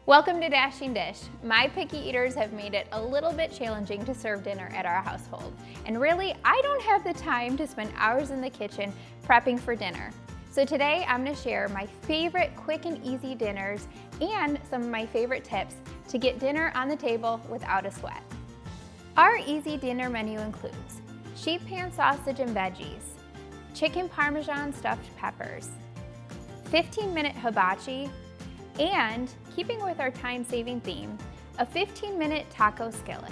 Welcome to Dashing Dish. My picky eaters have made it a little bit challenging to serve dinner at our household. And really, I don't have the time to spend hours in the kitchen prepping for dinner. So today I'm going to share my favorite quick and easy dinners and some of my favorite tips to get dinner on the table without a sweat. Our easy dinner menu includes sheet pan sausage and veggies, chicken parmesan stuffed peppers, 15-minute hibachi, and, keeping with our time-saving theme, a 15-minute taco skillet.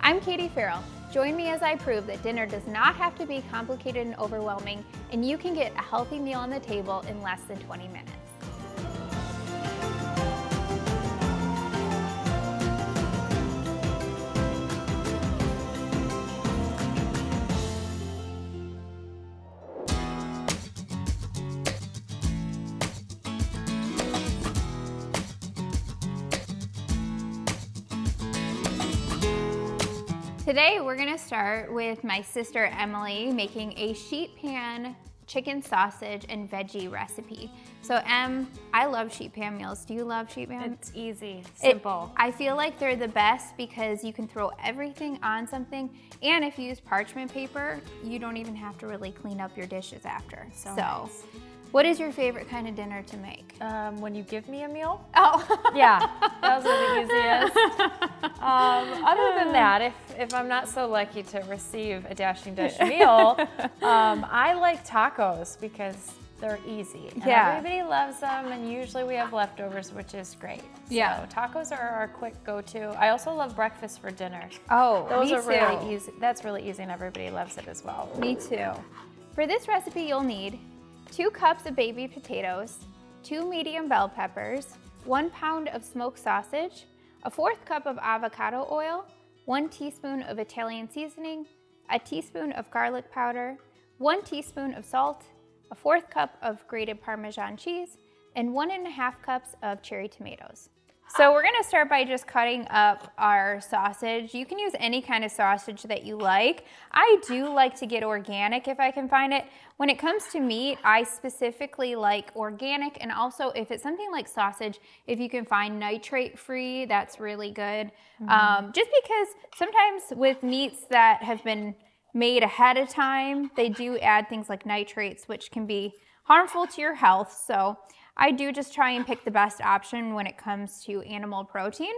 I'm Katie Farrell. Join me as I prove that dinner does not have to be complicated and overwhelming, and you can get a healthy meal on the table in less than 20 minutes. Today we're going to start with my sister Emily making a sheet pan chicken sausage and veggie recipe. So I love sheet pan meals. Do you love sheet pan? It's easy, simple. I feel like they're the best because you can throw everything on something, and if you use parchment paper, you don't even have to really clean up your dishes after. So nice. What is your favorite kind of dinner to make? When you give me a meal. Oh. Yeah, those are the easiest. Other than that, if I'm not so lucky to receive a Dashing Dish meal, I like tacos because they're easy. And everybody loves them, and usually we have leftovers, which is great. Yeah. So tacos are our quick go-to. I also love breakfast for dinner. Oh, those me are too. really easy. That's really easy, and everybody loves it as well. Me too. For this recipe, you'll need 2 cups of baby potatoes, 2 medium bell peppers, 1 pound of smoked sausage, a 1/4 cup of avocado oil, 1 teaspoon of Italian seasoning, a teaspoon of garlic powder, 1 teaspoon of salt, a 1/4 cup of grated Parmesan cheese, and 1½ cups of cherry tomatoes. So we're gonna start by just cutting up our sausage. You can use any kind of sausage that you like. I do like to get organic if I can find it. When it comes to meat, I specifically like organic, and also if it's something like sausage, if you can find nitrate-free, that's really good. Just because sometimes with meats that have been made ahead of time, they do add things like nitrates, which can be harmful to your health. So I do just try and pick the best option when it comes to animal protein.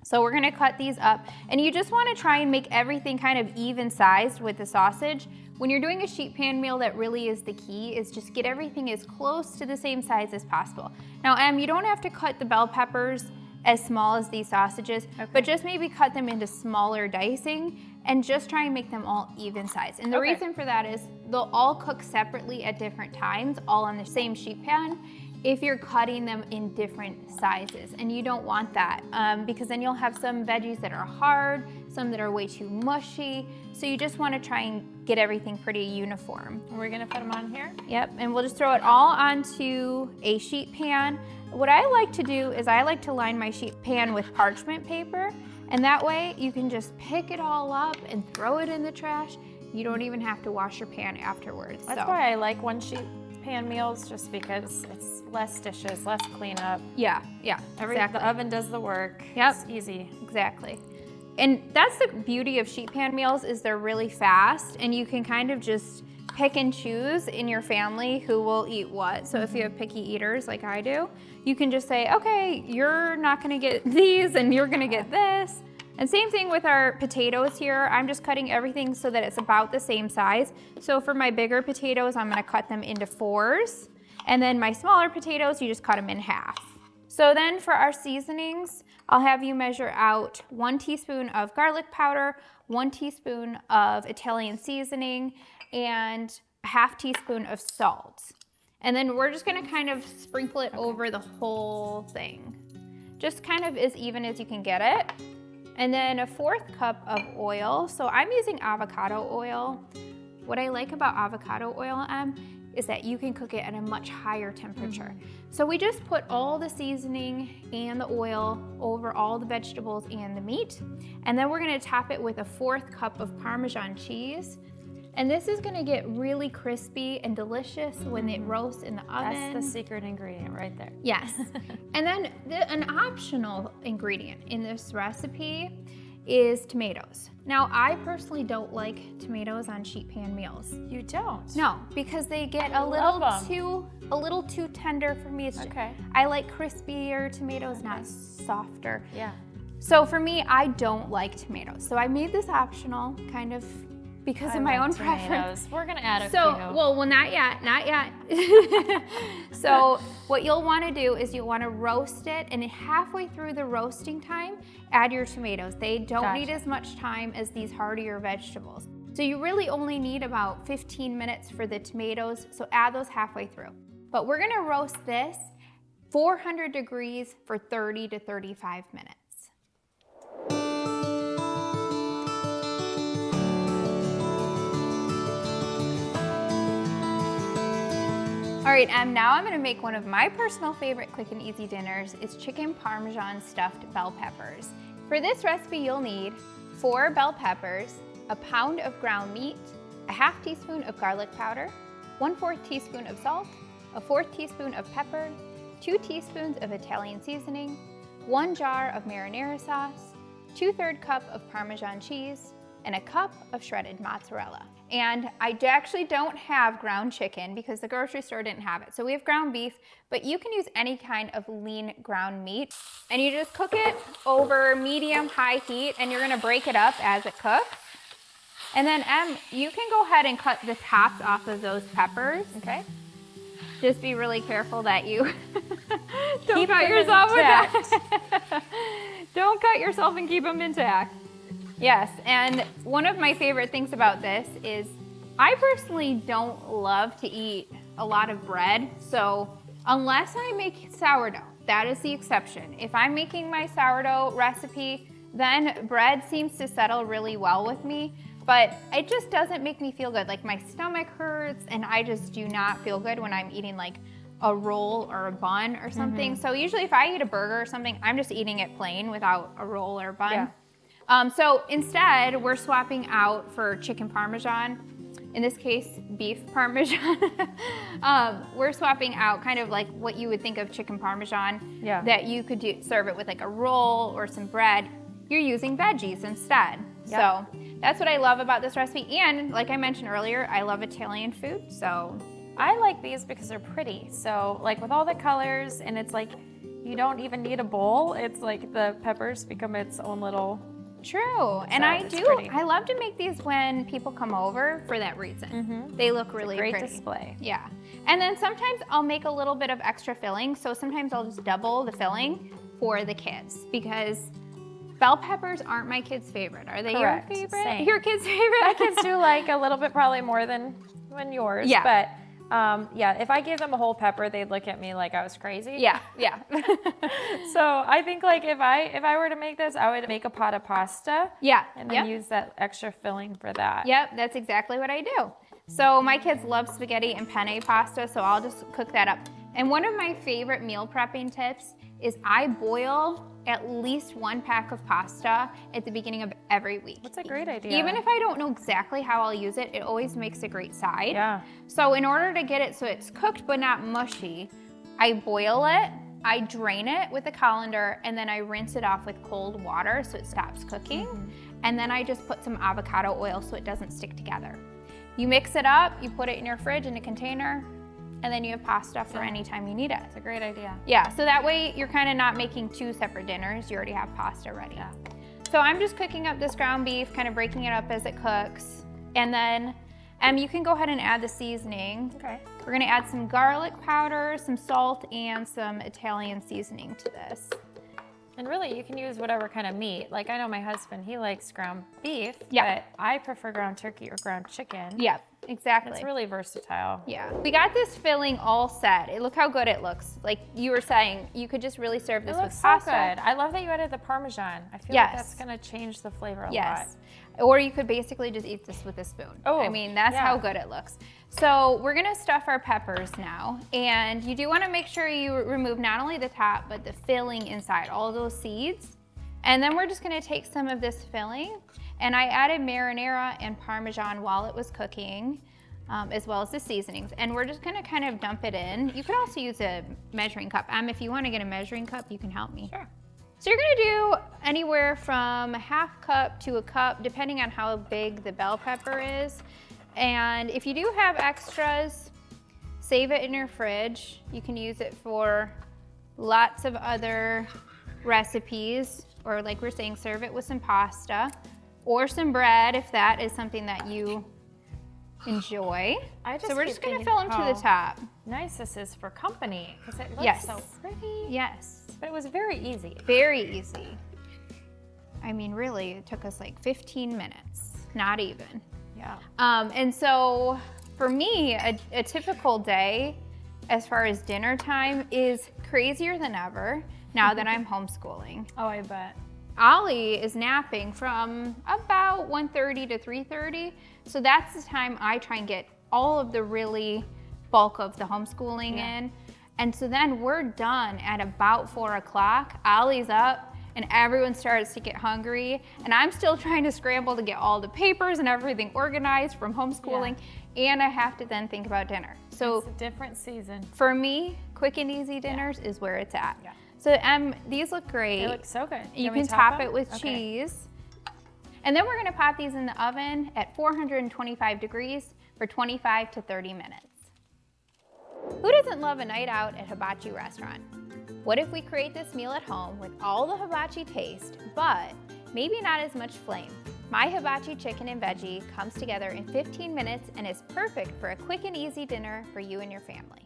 So we're gonna cut these up, and you just wanna try and make everything kind of even sized with the sausage. When you're doing a sheet pan meal, that really is the key, is just get everything as close to the same size as possible. Now, you don't have to cut the bell peppers as small as these sausages, but just maybe cut them into smaller dicing and just try and make them all even size. And the reason for that is they'll all cook separately at different times, all on the same sheet pan, if you're cutting them in different sizes. And you don't want that because then you'll have some veggies that are hard, some that are way too mushy. So you just want to try and get everything pretty uniform. We're gonna put them on here? Yep, and we'll just throw it all onto a sheet pan. What I like to do is I like to line my sheet pan with parchment paper, and that way you can just pick it all up and throw it in the trash. You don't even have to wash your pan afterwards. That's why I like one sheet pan meals, just because it's less dishes, less cleanup. Yeah, exactly. The oven does the work. Yep. It's easy. Exactly. And that's the beauty of sheet pan meals, is they're really fast, and you can kind of just pick and choose in your family who will eat what. So if you have picky eaters like I do, you can just say, okay, you're not gonna get these and you're gonna get this. And same thing with our potatoes here. I'm just cutting everything so that it's about the same size. So for my bigger potatoes, I'm gonna cut them into 4s. And then my smaller potatoes, you just cut them in half. So then for our seasonings, I'll have you measure out 1 teaspoon of garlic powder, 1 teaspoon of Italian seasoning, and a 1/2 teaspoon of salt. And then we're just gonna kind of sprinkle it over the whole thing. Just kind of as even as you can get it. And then a 1/4 cup of oil. So I'm using avocado oil. What I like about avocado oil, is that you can cook it at a much higher temperature. So we just put all the seasoning and the oil over all the vegetables and the meat. And then we're gonna top it with a 1/4 cup of Parmesan cheese. And this is gonna get really crispy and delicious when it roasts in the oven. That's the secret ingredient right there. Yes. And then an optional ingredient in this recipe is tomatoes. Now, I personally don't like tomatoes on sheet pan meals. You don't? No, because they get a little too tender for me. I like crispier tomatoes, not softer. Yeah. So for me, I don't like tomatoes. So I made this optional, kind of because of my own preference. We're gonna add a few. Well, not yet. So what you'll want to do is you'll want to roast it, and halfway through the roasting time, add your tomatoes. They don't need as much time as these heartier vegetables. So you really only need about 15 minutes for the tomatoes, so add those halfway through. But we're gonna roast this 400 degrees for 30 to 35 minutes. All right, now I'm gonna make one of my personal favorite quick and easy dinners. It's chicken parmesan stuffed bell peppers. For this recipe, you'll need 4 bell peppers, a pound of ground meat, a half teaspoon of garlic powder, 1/4 teaspoon of salt, a 1/4 teaspoon of pepper, 2 teaspoons of Italian seasoning, 1 jar of marinara sauce, 2/3 cup of Parmesan cheese, and a cup of shredded mozzarella. And I actually don't have ground chicken because the grocery store didn't have it. So we have ground beef, but you can use any kind of lean ground meat. And you just cook it over medium-high heat, and you're gonna break it up as it cooks. And then you can go ahead and cut the tops off of those peppers. Okay. Just be really careful that you don't cut yourself with that. Don't cut yourself and keep them intact. Yes, and one of my favorite things about this is I personally don't love to eat a lot of bread, so unless I make sourdough, that is the exception. If I'm making my sourdough recipe, then bread seems to settle really well with me, but it just doesn't make me feel good. Like my stomach hurts, and I just do not feel good when I'm eating like a roll or a bun or something. So usually if I eat a burger or something, I'm just eating it plain without a roll or a bun. Yeah. So instead, we're swapping out for chicken parmesan, in this case, beef parmesan. We're swapping out kind of like what you would think of chicken parmesan, that you could serve it with like a roll or some bread. You're using veggies instead. So that's what I love about this recipe. And like I mentioned earlier, I love Italian food, so. I like these because they're pretty. So like with all the colors, and it's like, you don't even need a bowl. It's like the peppers become its own little. True, and I love to make these when people come over for that reason. They look really pretty. Great display. Yeah, and then sometimes I'll make a little bit of extra filling, so sometimes I'll just double the filling for the kids because bell peppers aren't my kids' favorite. Are they your favorite? Same. Your kids' favorite? My kids do like a little bit probably more than yours, but if I gave them a whole pepper, they'd look at me like I was crazy. Yeah. So I think like if I were to make this, I would make a pot of pasta. Yeah. And then use that extra filling for that. Yep, that's exactly what I do. So my kids love spaghetti and penne pasta, so I'll just cook that up. And one of my favorite meal prepping tips is I boil at least 1 pack of pasta at the beginning of every week. That's a great idea. Even if I don't know exactly how I'll use it, it always makes a great side. Yeah. So in order to get it so it's cooked but not mushy, I boil it, I drain it with a colander, and then I rinse it off with cold water so it stops cooking. And then I just put some avocado oil so it doesn't stick together. You mix it up, you put it in your fridge in a container, and then you have pasta for any time you need it. It's a great idea. Yeah, so that way you're kind of not making 2 separate dinners. You already have pasta ready. Yeah. So I'm just cooking up this ground beef, kind of breaking it up as it cooks. And then you can go ahead and add the seasoning. Okay. We're gonna add some garlic powder, some salt, and some Italian seasoning to this. And really, you can use whatever kind of meat. Like I know my husband, he likes ground beef, but I prefer ground turkey or ground chicken. Yeah, exactly. It's really versatile. Yeah. We got this filling all set. Look how good it looks. Like you were saying, you could just really serve this with pasta. So good. I love that you added the Parmesan. I feel like that's gonna change the flavor a lot. Or you could basically just eat this with a spoon. I mean, that's how good it looks. So we're gonna stuff our peppers now. And you do wanna make sure you remove not only the top, but the filling inside, all those seeds. And then we're just gonna take some of this filling, and I added marinara and parmesan while it was cooking, as well as the seasonings. And we're just gonna kind of dump it in. You could also use a measuring cup. If you wanna get a measuring cup, you can help me. Sure. So you're gonna do anywhere from a half cup to a cup, depending on how big the bell pepper is. And if you do have extras, save it in your fridge. You can use it for lots of other recipes, or like we're saying, serve it with some pasta or some bread if that is something that you enjoy. So we're just gonna fill them to the top. Nice this is for company, because it looks so pretty. Yes. But it was very easy. Very easy. I mean, really, it took us like 15 minutes, not even. Yeah. And so for me, a typical day as far as dinner time is crazier than ever now that I'm homeschooling. Oh, I bet. Ollie is napping from about 1:30 to 3:30. So that's the time I try and get all of the really bulk of the homeschooling in. And so then we're done at about 4 o'clock. Ollie's up and everyone starts to get hungry. And I'm still trying to scramble to get all the papers and everything organized from homeschooling. And I have to then think about dinner. So it's a different season. For me, quick and easy dinners is where it's at. Yeah. So these look great. They look so good. You can top it with cheese. And then we're gonna pop these in the oven at 425 degrees for 25 to 30 minutes. Who doesn't love a night out at hibachi restaurant? What if we create this meal at home with all the hibachi taste, but maybe not as much flame? My hibachi chicken and veggie comes together in 15 minutes and is perfect for a quick and easy dinner for you and your family.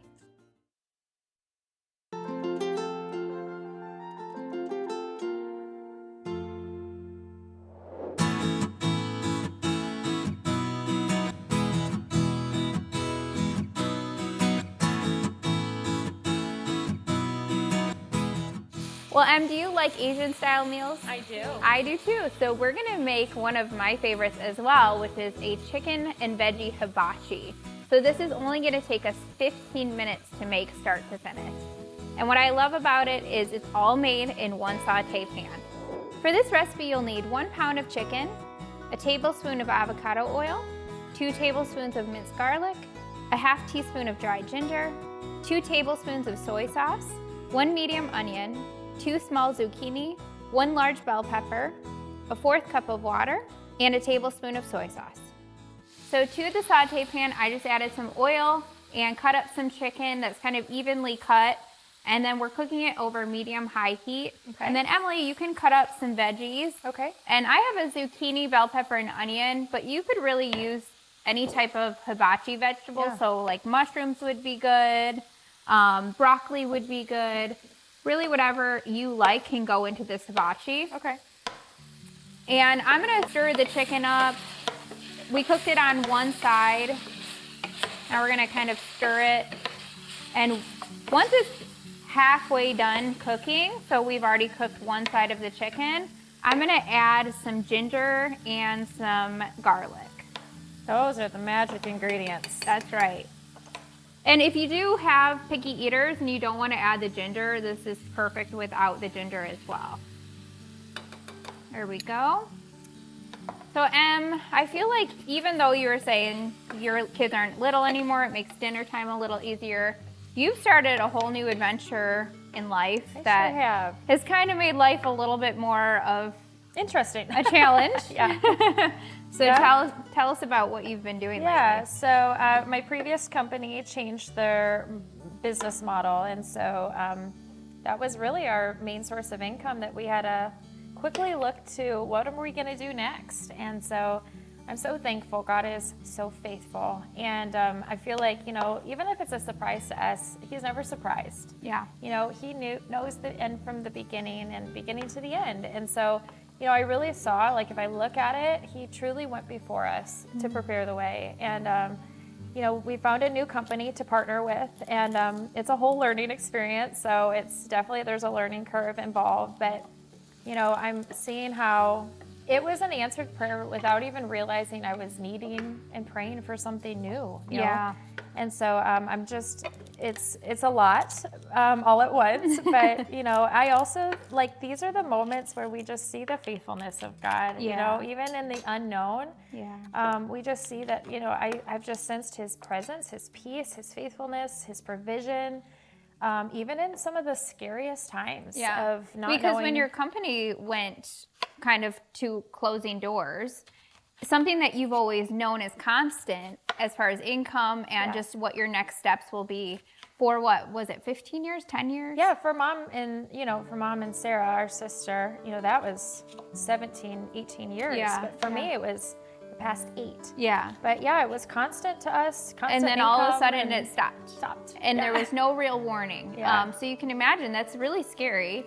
Well, do you like Asian style meals? I do. I do too. So we're gonna make one of my favorites as well, which is a chicken and veggie hibachi. So this is only gonna take us 15 minutes to make start to finish. And what I love about it is it's all made in one saute pan. For this recipe, you'll need 1 pound of chicken, a tablespoon of avocado oil, 2 tablespoons of minced garlic, a half teaspoon of dried ginger, 2 tablespoons of soy sauce, 1 medium onion, 2 small zucchini, 1 large bell pepper, a 1/4 cup of water, and a tablespoon of soy sauce. So to the saute pan, I just added some oil and cut up some chicken that's kind of evenly cut. And then we're cooking it over medium-high heat. Okay. And then Emily, you can cut up some veggies. Okay. And I have a zucchini, bell pepper, and onion, but you could really use any type of hibachi vegetable. Yeah. So like mushrooms would be good, broccoli would be good. Really whatever you like can go into this hibachi. Okay. And I'm gonna stir the chicken up. We cooked it on one side. Now we're gonna kind of stir it. And once it's halfway done cooking, so we've already cooked one side of the chicken, I'm gonna add some ginger and some garlic. Those are the magic ingredients. That's right. And if you do have picky eaters and you don't want to add the ginger, this is perfect without the ginger as well. There we go. So I feel like even though you were saying your kids aren't little anymore, it makes dinner time a little easier. You've started a whole new adventure in life that sure have. Has kind of made life a little bit more of interesting. A challenge. Yeah. So tell us about what you've been doing lately. So my previous company changed their business model, and so that was really our main source of income that we had to quickly look to what are we going to do next. And so I'm so thankful. God is so faithful, and I feel like, you know, even if it's a surprise to us, He's never surprised. Yeah. You know, He knows the end from the beginning and beginning to the end, and so. You know, I really saw, like, if I look at it, He truly went before us to prepare the way. And, you know, we found a new company to partner with, and it's a whole learning experience. So it's definitely, there's a learning curve involved. But, you know, I'm seeing how it was an answered prayer without even realizing I was needing and praying for something new. You know? And so I'm just, it's a lot all at once. But, you know, I also, like, these are the moments where we just see the faithfulness of God, you know, even in the unknown. We just see that, you know, I've just sensed his presence, his peace, his faithfulness, his provision. Even in some of the scariest times of not because knowing. When your company went kind of to closing doors, something that you've always known as constant as far as income and just what your next steps will be for what was it, 15 years, 10 years? Yeah, for mom and Sarah, our sister, you know, that was 17, 18 years. But for me, it was the past 8. But yeah, it was constant to us. And then all of a sudden it stopped. And there was no real warning. So you can imagine that's really scary.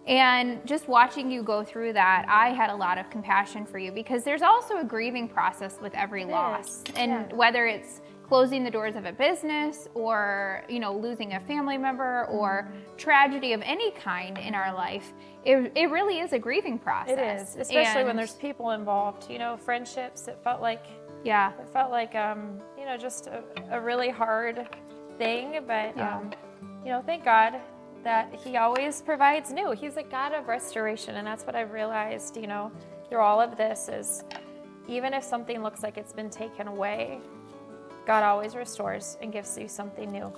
And just watching you go through that, I had a lot of compassion for you because there's also a grieving process with every loss. And whether it's closing the doors of a business or, you know, losing a family member or tragedy of any kind in our life, it really is a grieving process. It is, especially when there's people involved, you know, friendships. It felt like, you know, just a really hard thing. But, you know, thank God that he always provides new. He's a God of restoration. And that's what I've realized, you know, through all of this is even if something looks like it's been taken away, God always restores and gives you something new.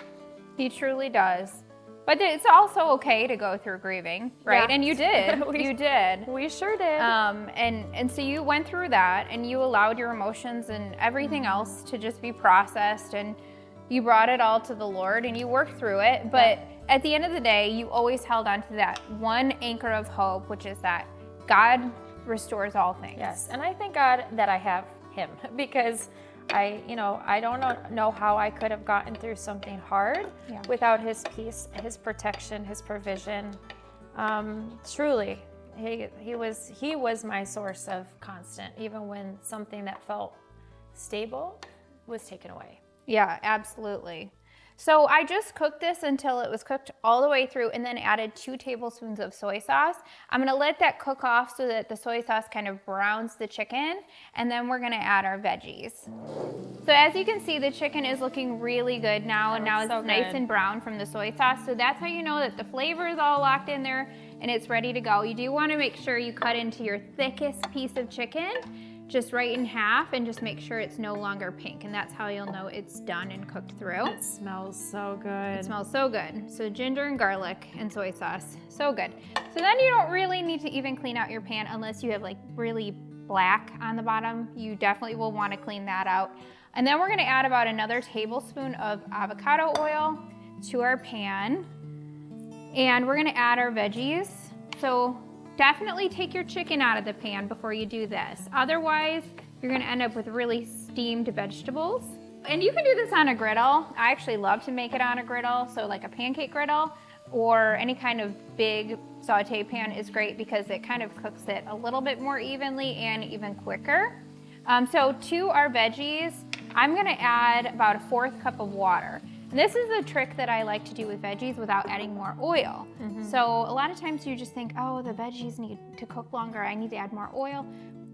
He truly does. But it's also okay to go through grieving, right? And you did. You did. We sure did. And so you went through that and you allowed your emotions and everything else to just be processed, and you brought it all to the Lord and you worked through it. But at the end of the day, you always held on to that one anchor of hope, which is that God restores all things. Yes, and I thank God that I have him because I don't know how I could have gotten through something hard without his peace, his protection, his provision. Truly, he was my source of constant, even when something that felt stable was taken away. Yeah, absolutely. So I just cooked this until it was cooked all the way through and then added 2 tablespoons of soy sauce. I'm gonna let that cook off so that the soy sauce kind of browns the chicken, and then we're gonna add our veggies. So as you can see, the chicken is looking really good now, and now it's nice and brown from the soy sauce. So that's how you know that the flavor is all locked in there and it's ready to go. You do wanna make sure you cut into your thickest piece of chicken, just right in half, and just make sure it's no longer pink, and that's how you'll know it's done and cooked through. It smells so good. It smells so good. So ginger and garlic and soy sauce, so good. So then you don't really need to even clean out your pan unless you have like really black on the bottom. You definitely will want to clean that out. And then we're gonna add about another tablespoon of avocado oil to our pan, and we're gonna add our veggies. So definitely take your chicken out of the pan before you do this. Otherwise, you're gonna end up with really steamed vegetables. And you can do this on a griddle. I actually love to make it on a griddle, so like a pancake griddle or any kind of big saute pan is great because it kind of cooks it a little bit more evenly and even quicker. So to our veggies, I'm gonna add about a 1/4 cup of water. And this is a trick that I like to do with veggies without adding more oil. So a lot of times you just think, oh, the veggies need to cook longer, I need to add more oil.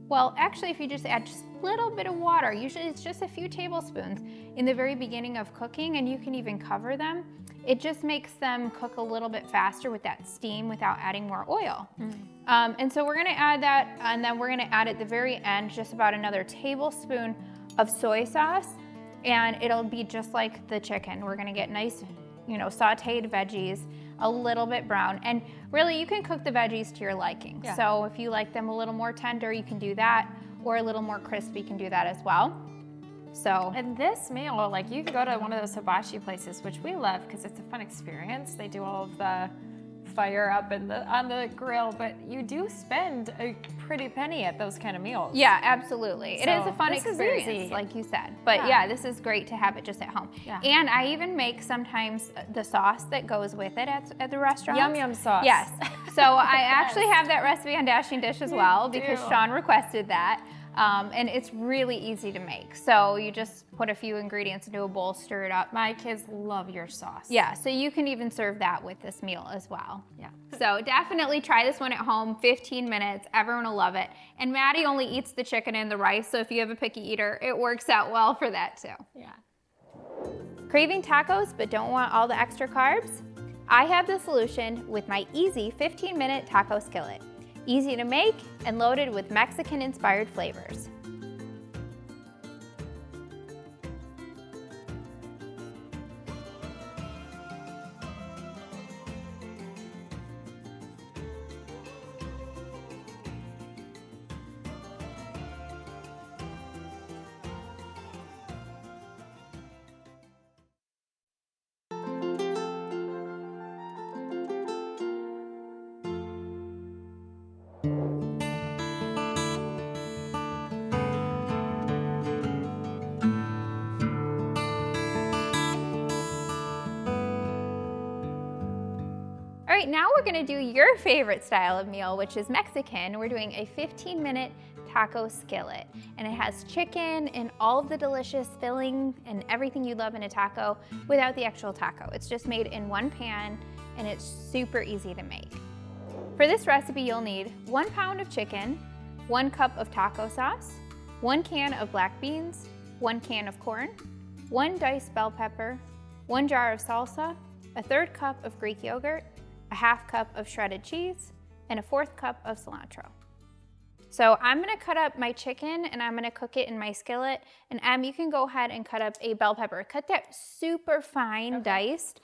Well, actually, if you just add just a little bit of water, usually it's just a few tablespoons in the very beginning of cooking, and you can even cover them. It just makes them cook a little bit faster with that steam without adding more oil. And so we're gonna add that, and then we're gonna add at the very end just about another tablespoon of soy sauce, and it'll be just like the chicken. We're gonna get nice, you know, sauteed veggies, a little bit brown. And really, you can cook the veggies to your liking. So if you like them a little more tender, you can do that, or a little more crispy, you can do that as well. So, and this meal, like you can go to one of those hibachi places, which we love because it's a fun experience. They do all of the fire up on the grill, but you do spend a pretty penny at those kind of meals. Yeah, absolutely. It is a fun experience, like you said. But yeah, this is great to have it just at home. And I even make sometimes the sauce that goes with it at the restaurant. Yum yum sauce. Yes. So I actually have that recipe on Dashing Dish as well because Sean requested that. And it's really easy to make. So you just put a few ingredients into a bowl, stir it up. My kids love your sauce. Yeah, so you can even serve that with this meal as well. Yeah. So definitely try this one at home, 15 minutes, everyone will love it. And Maddie only eats the chicken and the rice, so if you have a picky eater, it works out well for that too. Yeah. Craving tacos but don't want all the extra carbs? I have the solution with my easy 15-minute taco skillet. Easy to make and loaded with Mexican-inspired flavors. All right, now we're gonna do your favorite style of meal, which is Mexican. We're doing a 15-minute taco skillet, and it has chicken and all of the delicious filling and everything you love in a taco without the actual taco. It's just made in one pan, and it's super easy to make. For this recipe, you'll need 1 pound of chicken, 1 cup of taco sauce, 1 can of black beans, 1 can of corn, 1 diced bell pepper, 1 jar of salsa, a 1/3 cup of Greek yogurt, a 1/2 cup of shredded cheese, and a 1/4 cup of cilantro. So I'm gonna cut up my chicken and I'm gonna cook it in my skillet. And you can go ahead and cut up a bell pepper. Cut that super fine diced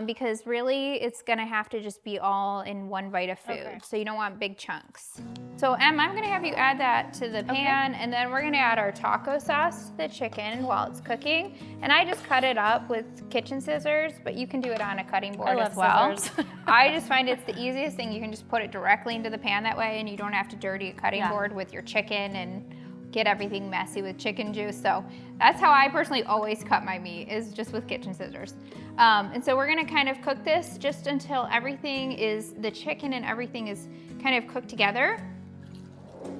because really it's gonna have to just be all in one bite of food. Okay. So you don't want big chunks. So I'm gonna have you add that to the pan and then we're gonna add our taco sauce to the chicken while it's cooking. And I just cut it up with kitchen scissors, but you can do it on a cutting board as well. Scissors. I just find it's the easiest thing. You can just put it directly into the pan that way and you don't have to dirty a cutting board with your chicken and get everything messy with chicken juice. So that's how I personally always cut my meat, is just with kitchen scissors. And so we're gonna kind of cook this just until the chicken and everything is kind of cooked together.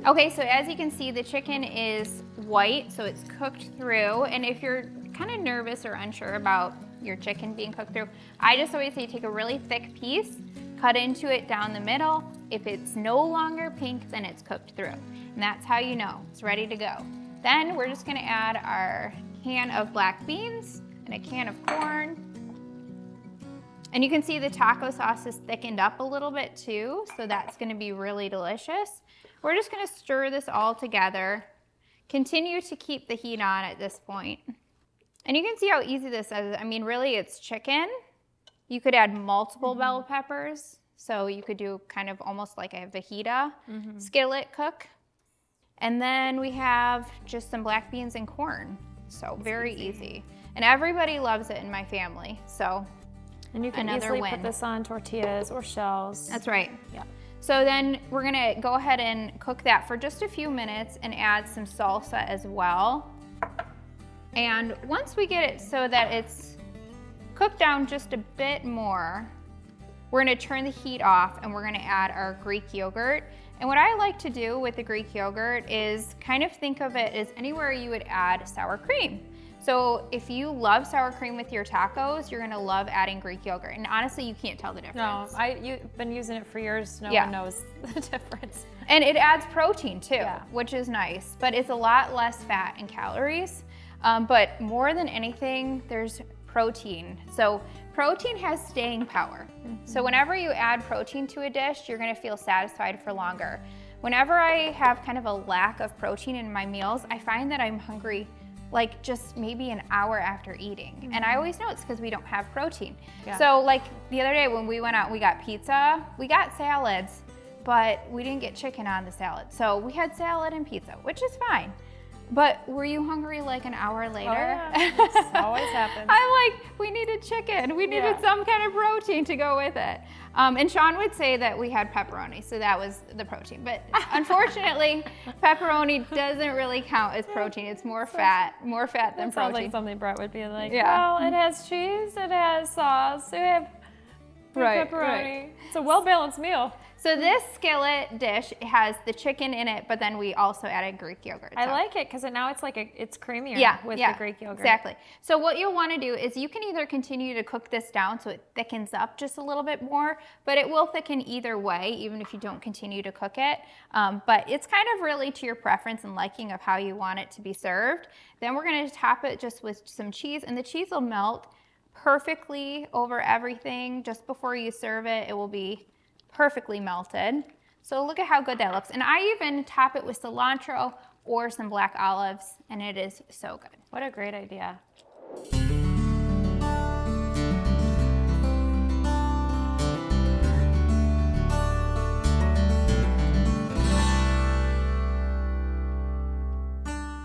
Okay, so as you can see, the chicken is white, so it's cooked through. And if you're kind of nervous or unsure about your chicken being cooked through, I just always say take a really thick piece, cut into it down the middle. If it's no longer pink, then it's cooked through. And that's how you know it's ready to go. Then we're just gonna add our can of black beans and a can of corn. And you can see the taco sauce is thickened up a little bit too, so that's gonna be really delicious. We're just gonna stir this all together. Continue to keep the heat on at this point. And you can see how easy this is. I mean, really it's chicken. You could add multiple bell peppers. So you could do kind of almost like a fajita skillet cook. And then we have just some black beans and corn. So very easy. And everybody loves it in my family. So and you can easily put this on tortillas or shells. That's right. Yeah. So then we're gonna go ahead and cook that for just a few minutes and add some salsa as well. And once we get it so that it's cooked down just a bit more, we're gonna turn the heat off and we're gonna add our Greek yogurt. And what I like to do with the Greek yogurt is kind of think of it as anywhere you would add sour cream. So if you love sour cream with your tacos, you're gonna love adding Greek yogurt. And honestly, you can't tell the difference. No, you've been using it for years. No one knows the difference. And it adds protein too, which is nice, but it's a lot less fat and calories. But more than anything, there's protein. So protein has staying power. So whenever you add protein to a dish, you're gonna feel satisfied for longer. Whenever I have kind of a lack of protein in my meals, I find that I'm hungry like just maybe an hour after eating. And I always know it's because we don't have protein. So like the other day when we went out, we got pizza, we got salads, but we didn't get chicken on the salad. So we had salad and pizza, which is fine. But were you hungry like an hour later? Oh, yeah. This always happens. I'm like, we needed chicken. We needed some kind of protein to go with it. And Sean would say that we had pepperoni, so that was the protein. But unfortunately, pepperoni doesn't really count as protein. It's more fat than protein. Sounds like something Brett would be like, well, it has cheese, it has sauce, we have pepperoni. It's a well-balanced meal. So this skillet dish has the chicken in it, but then we also added Greek yogurt. I like it because now it's like it's creamier with the Greek yogurt. Exactly. So what you'll want to do is you can either continue to cook this down so it thickens up just a little bit more, but it will thicken either way, even if you don't continue to cook it. But it's kind of really to your preference and liking of how you want it to be served. Then we're going to top it just with some cheese, and the cheese will melt perfectly over everything. Just before you serve it, it will be perfectly melted. So look at how good that looks. And I even top it with cilantro or some black olives, and it is so good. What a great idea.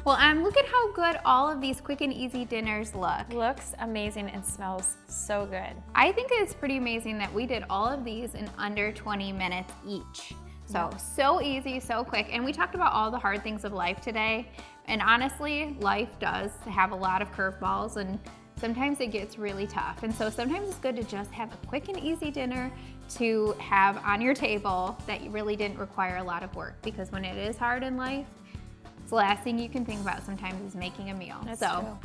Well, look at how good all of these quick and easy dinners look. Looks amazing and smells so good. I think it's pretty amazing that we did all of these in under 20 minutes each. So easy, so quick. And we talked about all the hard things of life today. And honestly, life does have a lot of curveballs, and sometimes it gets really tough. And so sometimes it's good to just have a quick and easy dinner to have on your table that you really didn't require a lot of work, because when it is hard in life, the last thing you can think about sometimes is making a meal. That's true.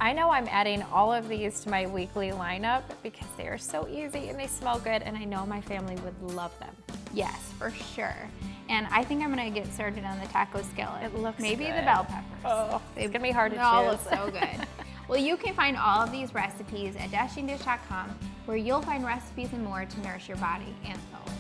I know I'm adding all of these to my weekly lineup because they are so easy and they smell good, and I know my family would love them. Yes, for sure. And I think I'm gonna get started on the taco skillet. It looks maybe good. the bell peppers. Oh, it's gonna be hard to choose. They all look so good. Well, you can find all of these recipes at dashingdish.com, where you'll find recipes and more to nourish your body and soul.